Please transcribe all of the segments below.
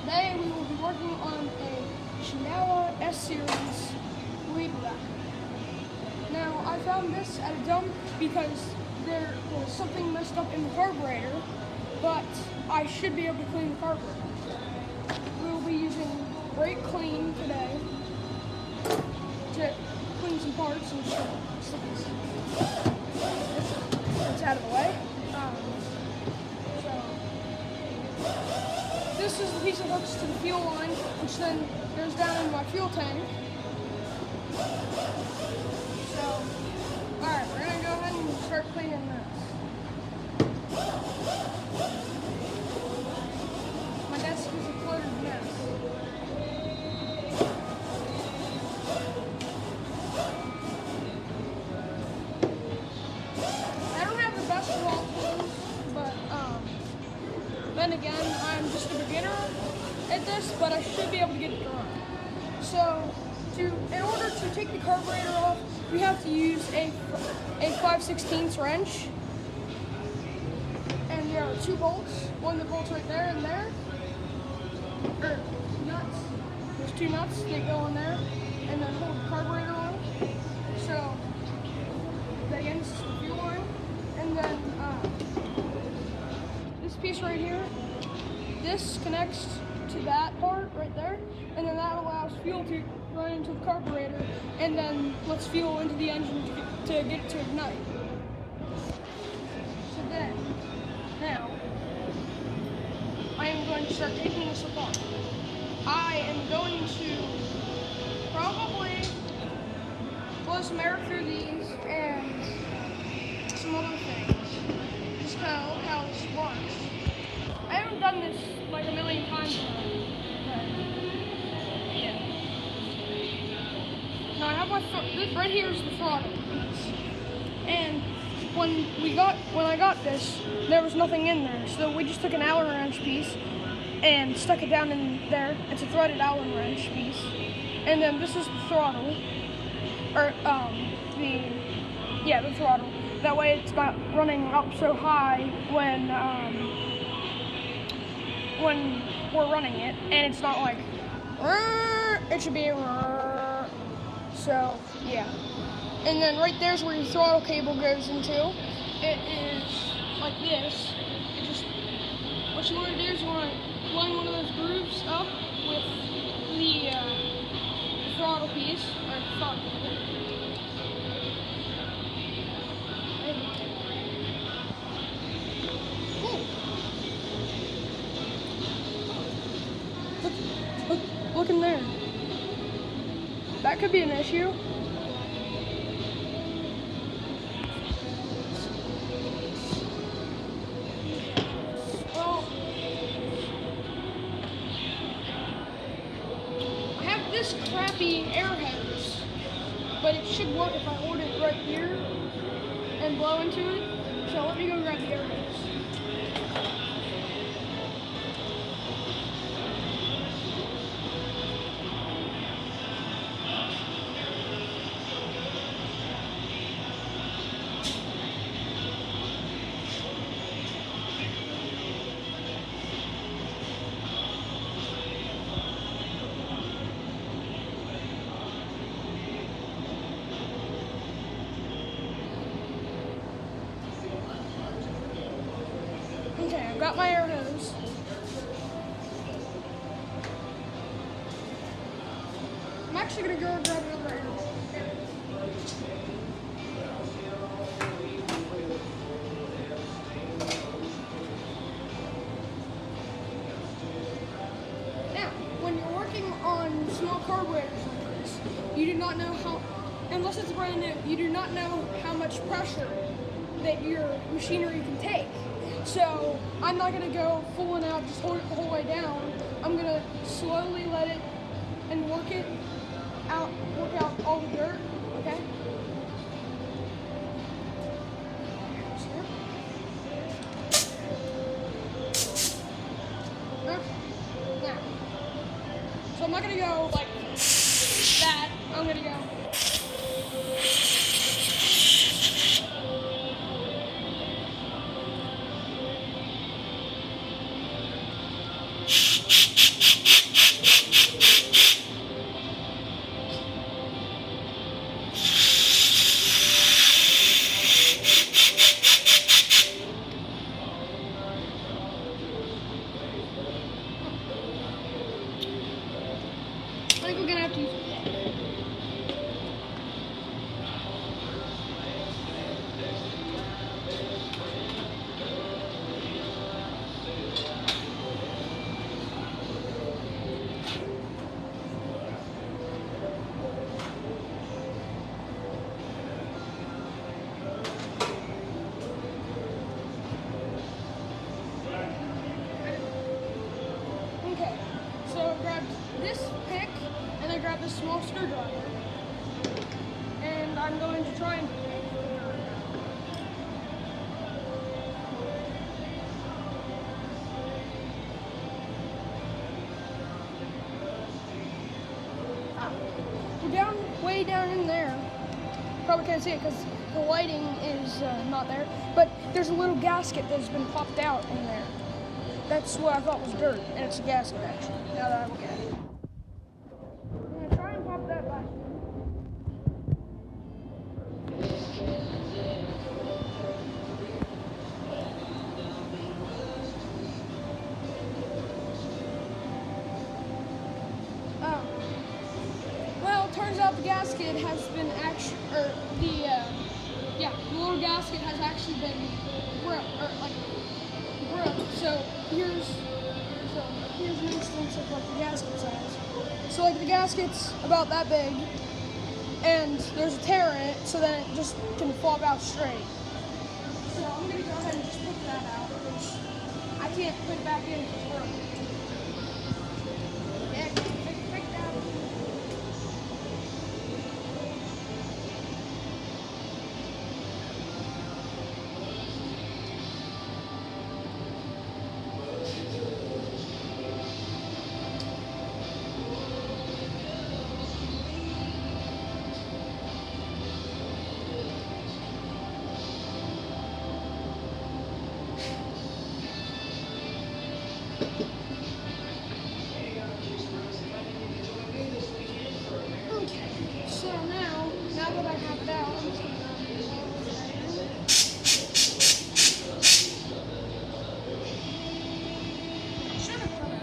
Today we will be working on a Shindawa S-Series lead wrap. Now I found this at a dump because there was something messed up in the carburetor, but I should be able to clean the carburetor. We will be using brake clean today to clean some parts and stick this. It's out of the way. This is the piece that hooks to the fuel line, which then goes down in my fuel tank. So, alright, we're going to go ahead and start cleaning this. My desk is a cluttered mess. I don't have the best of all tools, but then again, I'm just a beginner at this, but I should be able to get it to run. So, in order to take the carburetor off, we have to use a 5/16 wrench. And there are two bolts, one that bolts right there and there. Or nuts. There's two nuts that go in there and then hold the carburetor on. So, again, this is the fuel line. And then this piece right here, this connects to that part right there, and then that allows fuel to run into the carburetor, and then lets fuel into the engine to get it to ignite. So then, now, I am going to start taking this apart. I am going to probably blow some air through these and some other things, just how this works. I haven't done this like a million times already, but yeah. Now I have this right here is the throttle piece, and when I got this, there was nothing in there, so we just took an Allen wrench piece and stuck it down in there. It's a threaded Allen wrench piece, and then this is the throttle, or the throttle. That way it's not running up so high when we're running it, and it's not like, it should be, so yeah. And then right there's where your throttle cable goes into. It is like this. It just, what you want to do is you want to line one of those grooves up with the throttle piece, or throttle cable. Look in there. That could be an issue. Well, I have this crappy air hose, but it should work if I hold it right here and blow into it. So let me go grab the air hose. Okay, I've got my air hose. I'm actually going to go grab another air hose. Now, when you're working on small carburetors like this, you do not know how, unless it's brand new, you do not know how much pressure that your machinery can take. So I'm not going to go full and out, just hold it the whole way down. I'm going to slowly let it and work out all the dirt, okay? Now, so I'm not going to go like that. I'm going to go. So I grabbed this pick, and I grabbed this small screwdriver, and I'm going to try and we're down, way down in there. Probably can't see it because the lighting is not there, but there's a little gasket that's been popped out in there. That's what I thought was dirt, and it's a gasket actually, now that I look at it. I'm going to try and pop that back. Well, it turns out the gasket has been the little gasket has actually been broke. So here's an instance of like the gasket size. So like the gasket's about that big, and there's a tear in it, so then it just can flop out straight. So I'm gonna go ahead and just put that out because I can't put it back in because it's broken. Yeah, pick that up. Okay, so now that I have it out, I'm just gonna should have come out.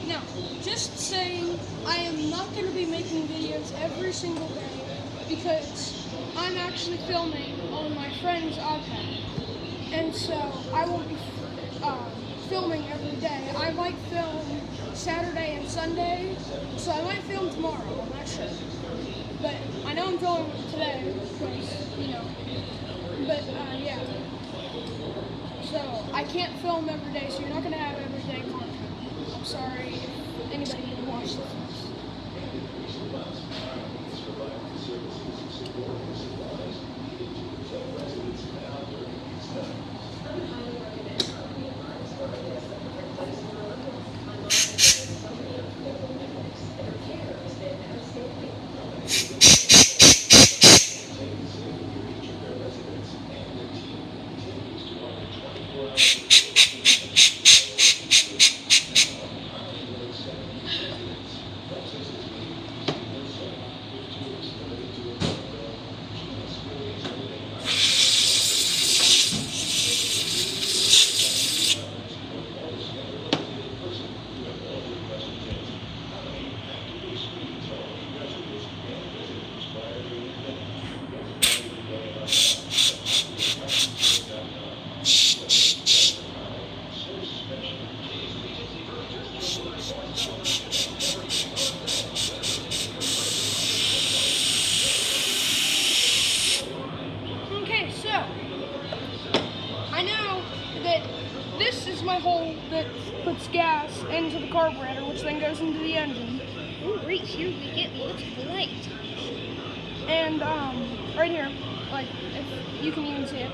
Now, just saying, I am not going to be making videos every single day because I'm actually filming on my friend's iPad, and so I won't be filming every day. I might film Saturday and Sunday, so I might film tomorrow, I'm not sure. But I know I'm filming today because, but yeah. So I can't film every day, so you're not going to have everyday content. I'm sorry if anybody who watched this. Okay, so I know that this is my hole that puts gas into the carburetor, which then goes into the engine. Ooh, right here we get lots of light. And right here, like if you can even see it.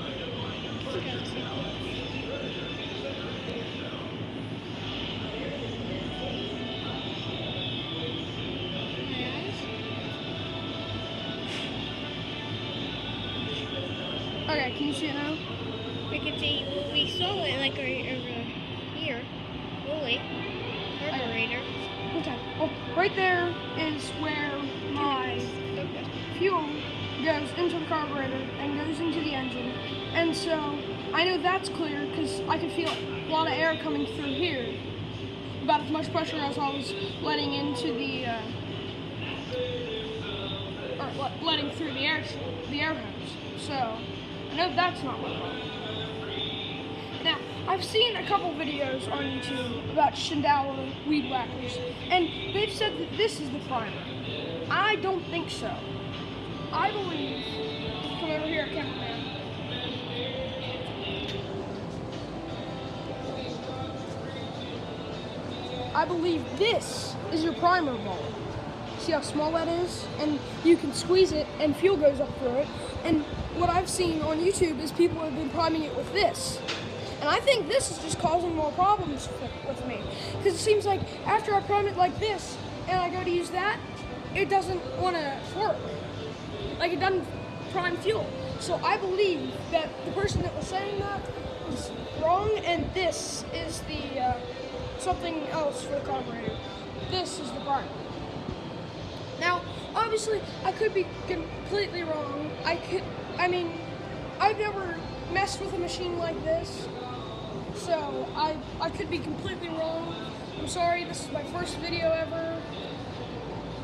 Okay, can you see it now? We can see, well, we saw it like right over here. Holy carburetor. Okay, well, right there is where my fuel goes into the carburetor and goes into the engine. And so I know that's clear because I could feel a lot of air coming through here. About as much pressure as I was letting into the, letting through the air hose. So I know that's not my problem. Now, I've seen a couple videos on YouTube about Shindawa weed whackers, and they've said that this is the primer. I don't think so. I believe come over here, cameraman. I believe this is your primer ball. See how small that is? And you can squeeze it and fuel goes up through it. And what I've seen on YouTube is people have been priming it with this. And I think this is just causing more problems with me. Because it seems like after I prime it like this and I go to use that, it doesn't want to work. Like it doesn't prime fuel. So I believe that the person that was saying that is wrong, and this is the something else for the carburetor. This is the primer. Now, obviously, I could be completely wrong. I've never messed with a machine like this, so I could be completely wrong. I'm sorry, this is my first video ever,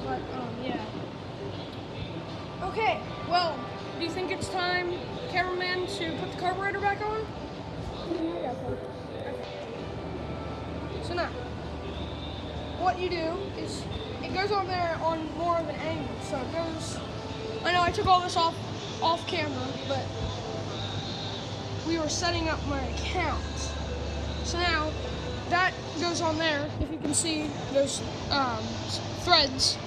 but yeah. Okay, well, do you think it's time, cameraman, to put the carburetor back on? Yeah. So now, what you do is, it goes on there on more of an angle, so it goes, I know I took all this off camera, but we were setting up my account. So now, that goes on there, if you can see those threads,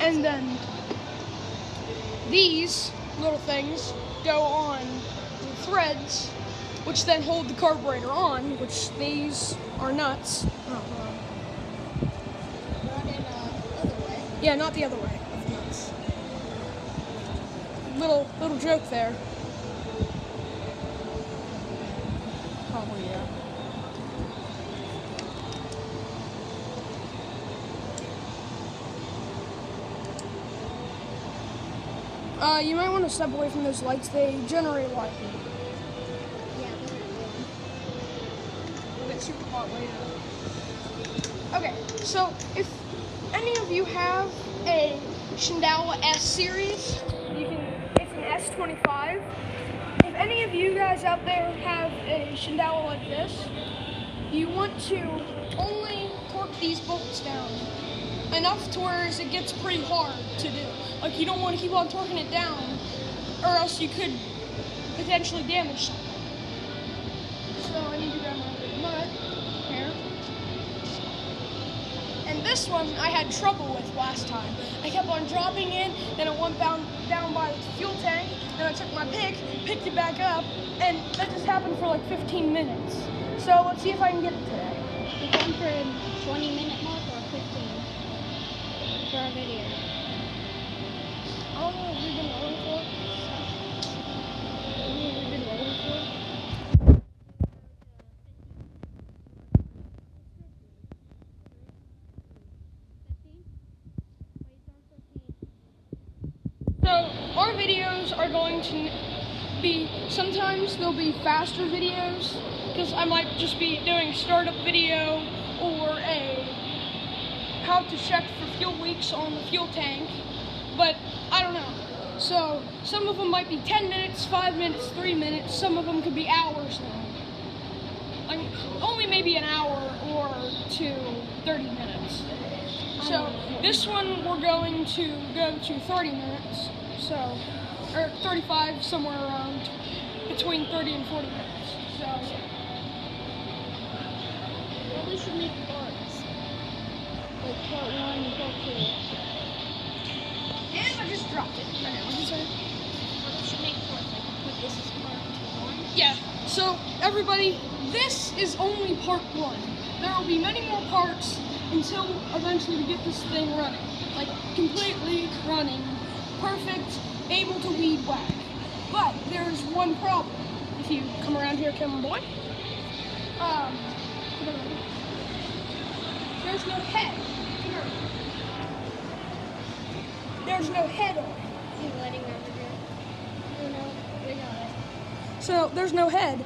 and then these little things go on the threads, which then hold the carburetor on, which these are nuts. Yeah, not the other way. Nuts. Little joke there. Probably, yeah. You might want to step away from those lights. They generate light. Yeah, they're good. It'll get super hot later. Okay, so if any of you have a Shindawa S series, it's an S25. If any of you guys out there have a Shindawa like this, you want to only torque these bolts down enough to where it gets pretty hard to do. Like, you don't want to keep on torquing it down, or else you could potentially damage something. So I need to grab my mud here. And this one I had trouble with last time. I kept on dropping in, then it went down by the fuel tank, then I took my pick, picked it back up, and that just happened for like 15 minutes. So let's see if I can get it today. We're going for a 20-minute mark or 15 for our video. I don't know if we've been rolling for it. I don't know if we've been rolling for it. So our videos are going to be, sometimes they'll be faster videos, because I might just be doing a startup video or a how to check for fuel leaks on the fuel tank, but I don't know. So some of them might be 10 minutes, 5 minutes, 3 minutes, some of them could be hours long. Like only maybe an hour or 30 minutes. So this one we're going to go to 30 minutes, so, or 35, somewhere around between 30 and 40 minutes. So Well, we should make parts. Like part 1 and part 2. and I just dropped it. I know, what'd you say? We should make parts. Like put this as part 1. Yeah, so everybody, this is only part 1. There will be many more parts until eventually we get this thing running. Like completely running, perfect, able to weed whack. But there's one problem. If you come around here, camera boy, there's no head. There's no head on it. He's letting over here. Oh no, we got it. So there's no head.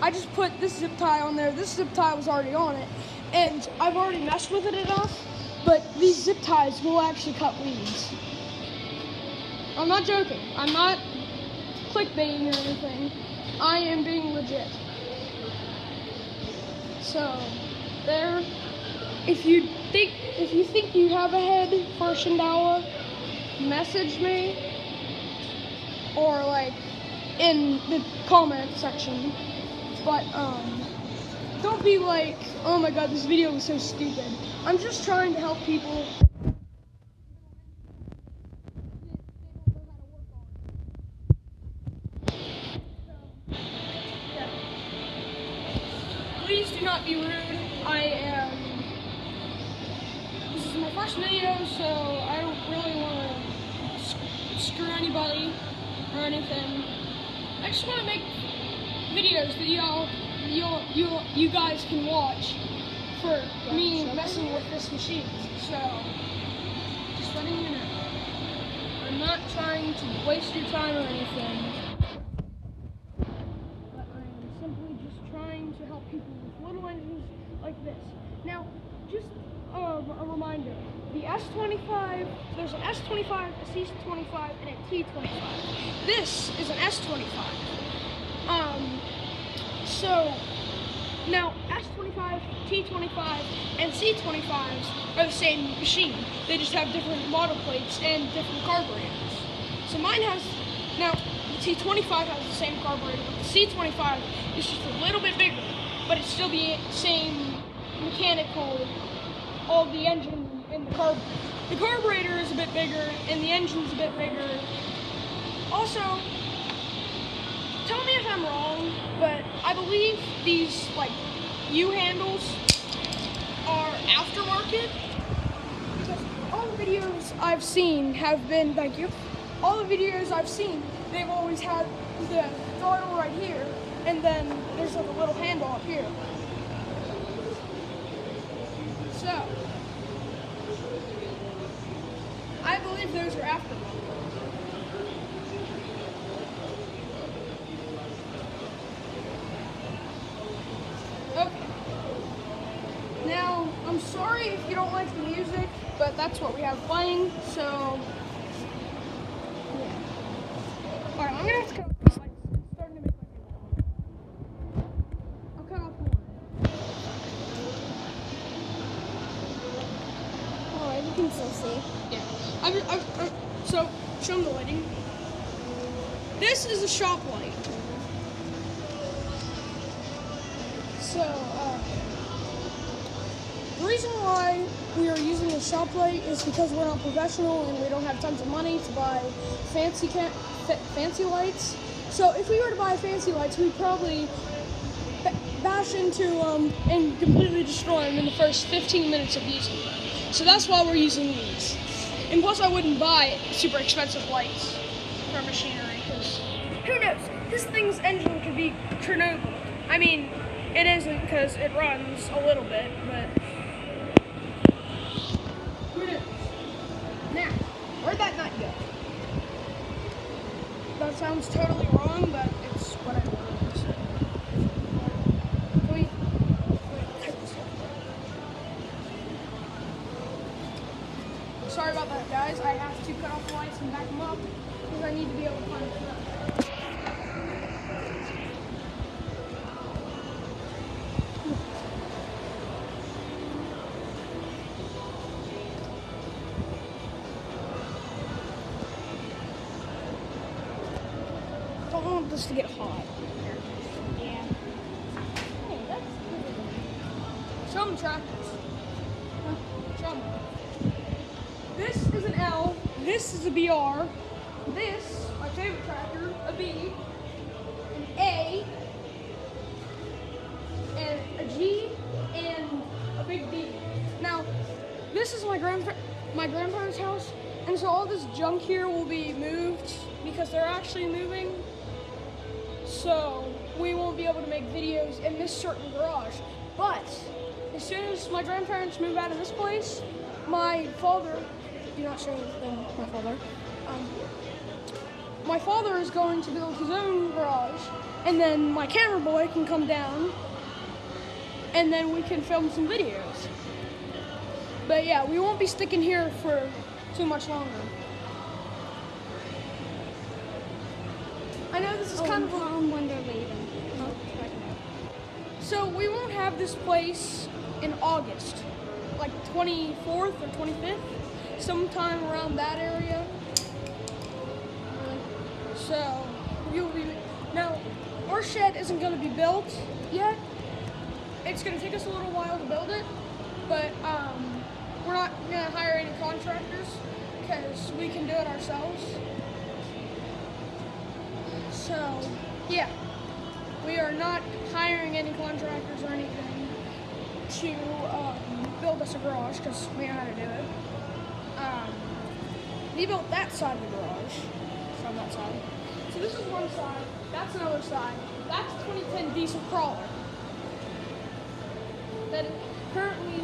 I just put this zip tie on there. This zip tie was already on it, and I've already messed with it enough, but these zip ties will actually cut weeds. I'm not joking. I'm not clickbaiting or anything. I am being legit. So there, if you think you have a head for Shindawa, message me. or like in the comment section. But don't be like, oh my god, this video was so stupid. I'm just trying to help people. Please do not be rude. This is my first video, so I don't really want to screw anybody or anything. I just want to make videos that you guys can watch for me messing with this machine. So, just letting you know. I'm not trying to waste your time or anything. To help people with little engines like this. Now, just a reminder, the S25, there's an S25, a C25, and a T25. This is an S25. So, now S25, T25, and C25s are the same machine. They just have different model plates and different carburetors. So mine has, now, the T25 has the same carburetor, but the C25 is just a little bit bigger, but it's still the same mechanical, all the engine and the carburetor. The carburetor is a bit bigger, and the engine's a bit bigger. Also, tell me if I'm wrong, but I believe these, like, U-handles are aftermarket, because all the videos I've seen have been, thank you, all the videos I've seen, they've always had the throttle right here, and then there's like a little handle up here. So, I believe those are aftermarket. Okay. Now, I'm sorry if you don't like the music, but that's what we have playing, so... Alright, I'm gonna have to cut off the lights. It's starting to make my video. I'll cut off one. Oh, you can still see. Yeah. So, show them the lighting. This is a shop light. So, the reason why we are using a shop light is because we're not professional and we don't have tons of money to buy fancy lights. So if we were to buy fancy lights, we'd probably bash into them and completely destroy them in the first 15 minutes of using them. So that's why we're using these. And plus I wouldn't buy super expensive lights for machinery, because who knows? This thing's engine could be Chernobyl. I mean, it isn't because it runs a little bit, but who knows? Now, where'd that nut go? That sounds totally wrong, but it's what I wanted to say. Wait, cut this off. Sorry about that, guys. I have to cut off the lights and back them up because I need to be able to find the nut. I don't want this to get hot. Yeah. Oh, that's good. Show them tractors. Show them. This is an L. This is a BR. This, my favorite tractor, a B, an A, and a G, and a big D. Now, this is my grandparents' house, and so all this junk here will be moved because they're actually moving. So we won't be able to make videos in this certain garage. But as soon as my grandparents move out of this place, my father, you're not showing them my father, my father is going to build his own garage, and then my camera boy can come down, and then we can film some videos. But yeah, we won't be sticking here for too much longer. I know this is kind of a long when they're leaving. So we won't have this place in August, like 24th or 25th, sometime around that area. So now our shed isn't going to be built yet. It's going to take us a little while to build it, but we're not going to hire any contractors because we can do it ourselves. So yeah, we are not hiring any contractors or anything to build us a garage because we know how to do it. We built that side of the garage from that side. So this is one side, that's another side. That's a 2010 diesel crawler. That currently,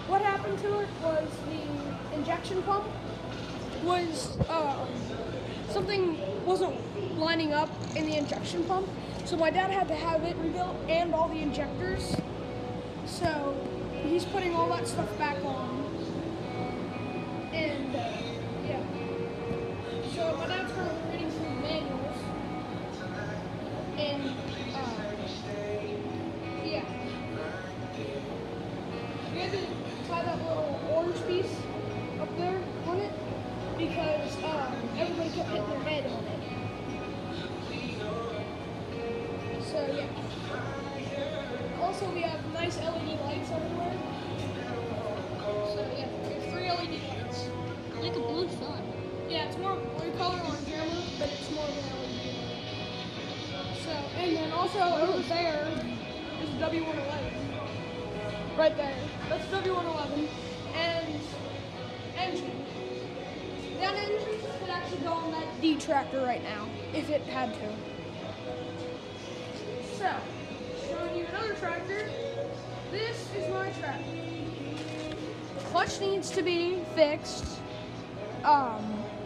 what happened to it was the injection pump was, something wasn't lining up in the injection pump. So my dad had to have it rebuilt and all the injectors. So he's putting all that stuff back on. And yeah. So my dad's currently reading through the manuals. And yeah. We had to tie that little orange piece up there on it because everybody kept hitting their head on it. So yeah. Also, we have nice LED lights everywhere. So yeah, we have 3 LED lights. Like a blue sun. Yeah, it's more blue color on camera, but it's more of an LED light. So, and then also over there is a W111. Right there. That's W111. And engine. That engine could actually go on that D tractor right now, if it had to. So, showing you another tractor. This is my tractor. The clutch needs to be fixed.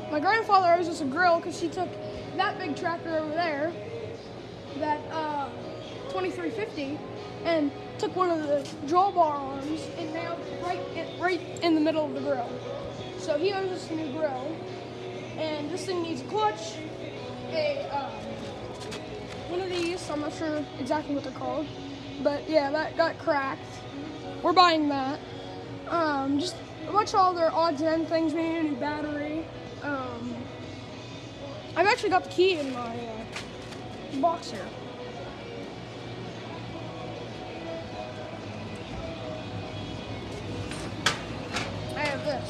My grandfather owes us a grill because he took that big tractor over there, that 2350, and took one of the drawbar arms and nailed it right in the middle of the grill. So he owes us a new grill, and this thing needs a clutch, one of these, I'm not sure exactly what they're called, but yeah, that got cracked. We're buying that. Just a bunch of other odds and end things. We need a new battery. I've actually got the key in my box here. I have this,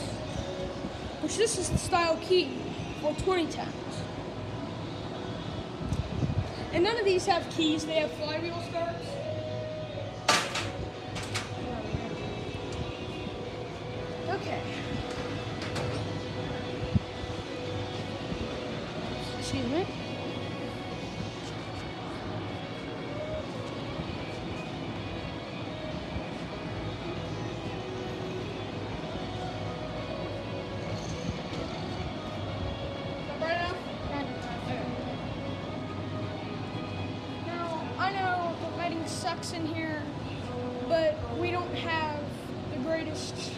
which this is the style key for 2010s. And none of these have keys, they have flywheel starts. Okay. Excuse me. Sucks in here, but we don't have the greatest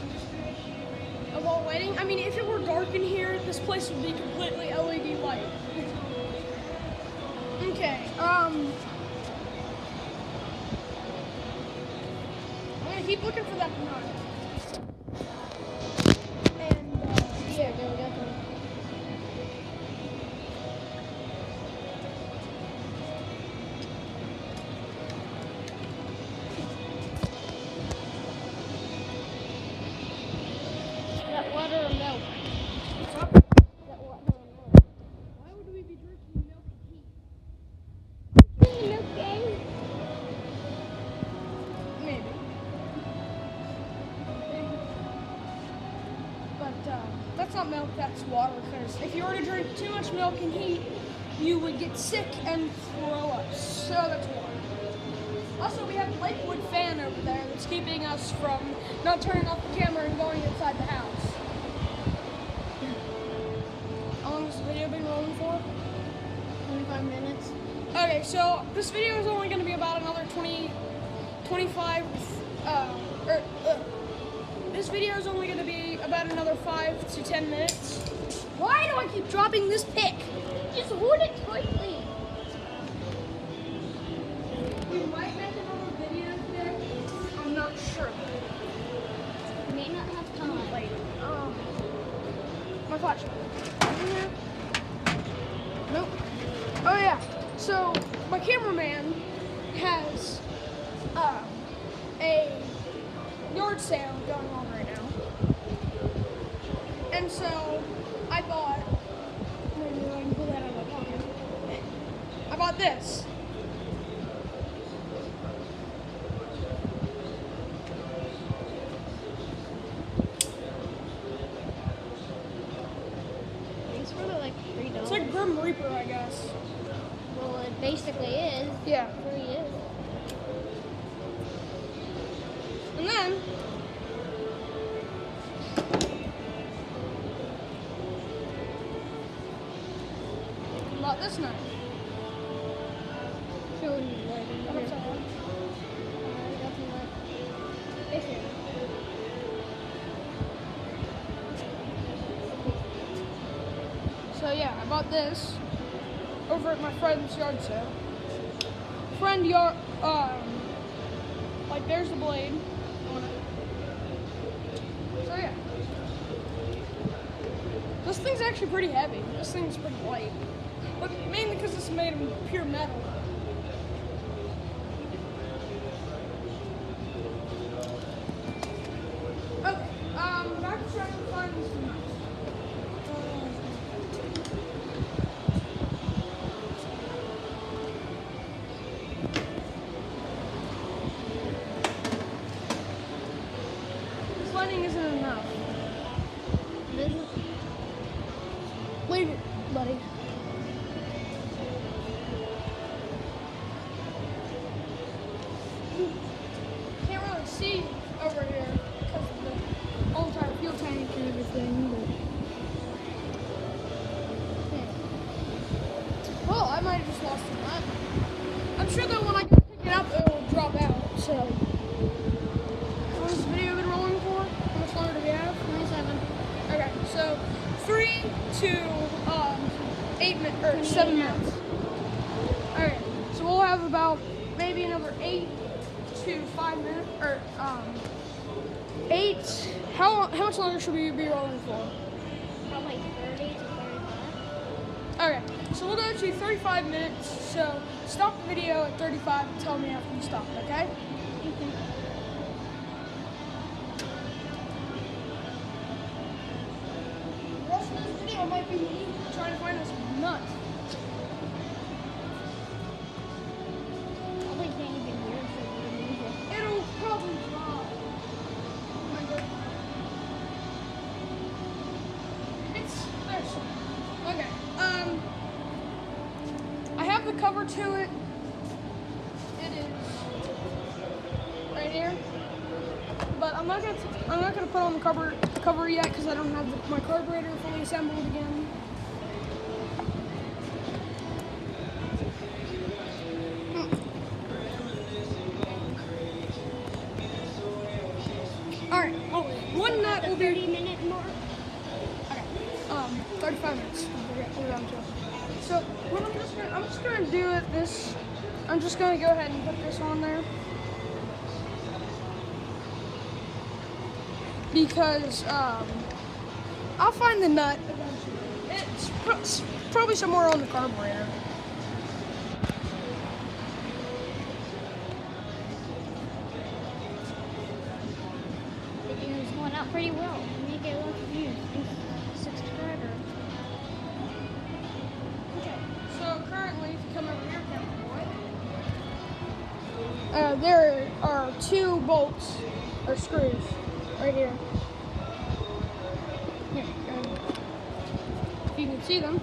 of all lighting. I mean, if it were dark in here, this place would be completely LED light. Okay, I'm gonna keep looking for that nut. And, yeah, go, definitely. Water or milk? What's up? That water or milk? Why would we be drinking milk and heat? Milk gang? Maybe. But that's not milk, that's water. Because if you were to drink too much milk and heat, you would get sick and throw up. So that's water. Also, we have a Lakewood fan over there that's keeping us from not turning off the camera and going inside the house. How long has the video been rolling for? 25 minutes. Okay, so this video is only going to be about another 25, this video is only going to be about another 5 to 10 minutes. Why do I keep dropping this pick? Just hold it tightly. We might make another video today. I'm not sure. You may not have time. Later. My flashlight. Nope. my cameraman has a yard sale going on right now. And so I thought, maybe I can pull that out of my pocket. I bought this. It's for like $3. It's like Grim Reaper, I guess. Well, it basically is. Yeah. It really is. And then bought this knife. Showing you what it is. This is. So yeah, I bought this over at my friend's yard sale. Like there's the blade on it. So yeah. This thing's actually pretty heavy. This thing's pretty light. But mainly because it's made of pure metal. Okay, back to trying to find this knife. Finding isn't enough. Leave it, buddy. Can't really see over here because of the whole entire fuel tank and everything. But well, I might have just lost the nut. I'm sure that when I go pick it up, it will drop out. So, how long has this video been rolling for? How much longer do we have? 27. Okay, so 3 to 8 minutes or 7 minutes. Okay, so we'll have about maybe another 8 to 5 minutes or 8. How much longer should we be rolling for? Probably 30 to 35. Okay, so we'll go to 35 minutes. So stop the video at 35 and tell me after you stop. Okay? The rest of this video might be me trying to find this nut. Probably can't even hear it, so we can use it. It'll probably drop. It's there's okay. I have the cover to it. It is right here. But I'm not gonna put on the cover yet because I don't have my carburetor fully assembled again. All right. Oh, one nut will be 30-minute mark. okay. 35 minutes. We're down to. So what I'm just gonna do it this. I'm just gonna go ahead and put this on there. Because I'll find the nut eventually. It's probably somewhere on the carburetor. The video is going out pretty well. We get a lot of views. 6 subscribers. Okay. So currently, if you come over here, camera boy, there are 2 bolts or screws right here. Here, if you can see them.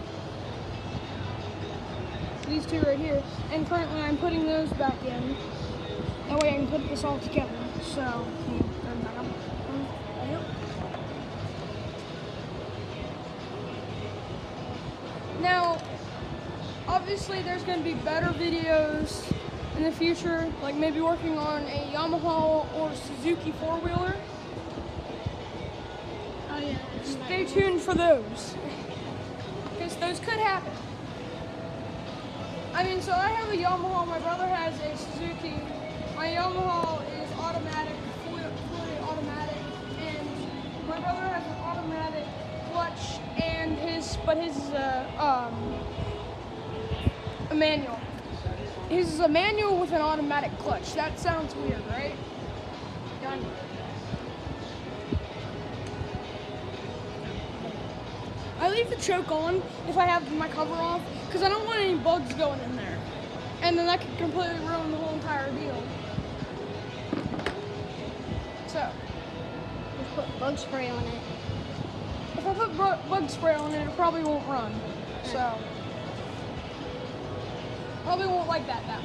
These 2 right here. And currently I'm putting those back in. That way I can put this all together. So, turn that on. Now, obviously there's going to be better videos in the future, like maybe working on a Yamaha or Suzuki 4-wheeler. Oh yeah. Stay tuned for those, because those could happen. I mean, so I have a Yamaha, my brother has a Suzuki. My Yamaha is automatic, fully automatic, and my brother has an automatic clutch, and his is a manual. his is a manual with an automatic clutch. That sounds weird, right? Done. I leave the choke on if I have my cover off because I don't want any bugs going in there. And then that could completely ruin the whole entire deal. So, Just put bug spray on it. if I put bug spray on it, it probably won't run. So, probably won't like that much.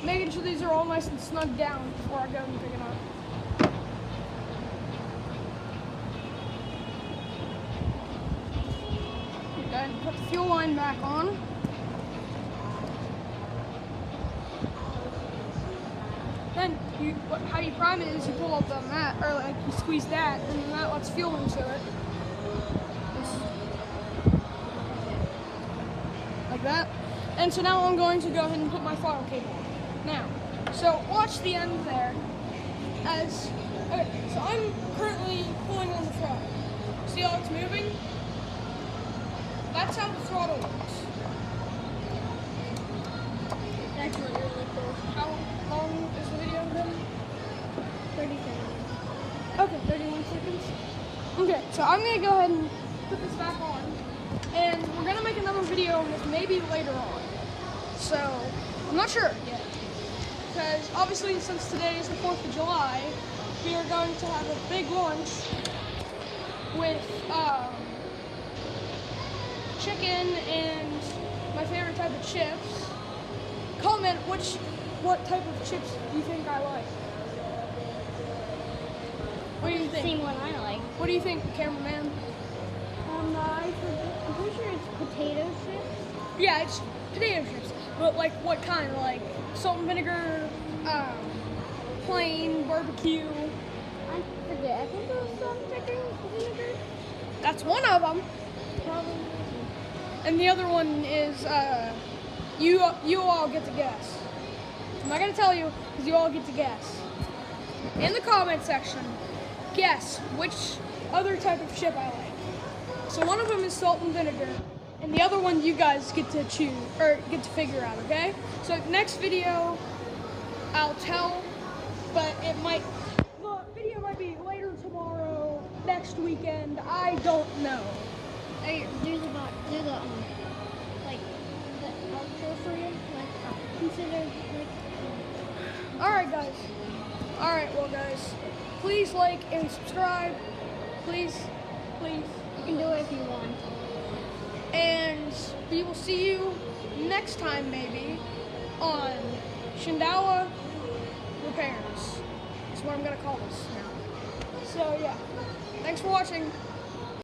Making sure these are all nice and snug down before I go and pick it up. Okay, put the fuel line back on. Then how you prime it is you pull up the mat, or like you squeeze that, and then that lets fuel into it. Like that. And so now I'm going to go ahead and put my throttle cable on. Now, so watch the end there. Okay, so I'm currently pulling on the throttle. See how it's moving? That's how the throttle works. That's really, really cool. How long is the video then? 30 seconds. Okay, 31 seconds. Okay, so I'm gonna go ahead and put this back on. And we're gonna make another video on this maybe later on. So, I'm not sure yet. Because obviously since today is the 4th of July, we are going to have a big lunch with chicken and my favorite type of chips. Comment what type of chips do you think I like? What do you think? Same one I like. What do you think, cameraman? I'm pretty sure it's potato chips. Yeah, it's potato chips. But like what kind? Like salt and vinegar, plain, barbecue. I forget. I think it was salt and vinegar. That's one of them. Probably. And the other one is, you all get to guess. I'm not gonna tell you, because you all get to guess. In the comment section, guess which other type of chip I like. So one of them is salt and vinegar, and the other one you guys get to choose, or get to figure out, okay? So next video, I'll tell, but the video might be later tomorrow, next weekend, I don't know. Hey, do the like the outro for you. Like consider like. Alright guys. Alright, well guys, please like and subscribe. Please. You can do it if you want. And we will see you next time maybe on Shindawa Repairs. That's what I'm gonna call this now. So yeah. Thanks for watching.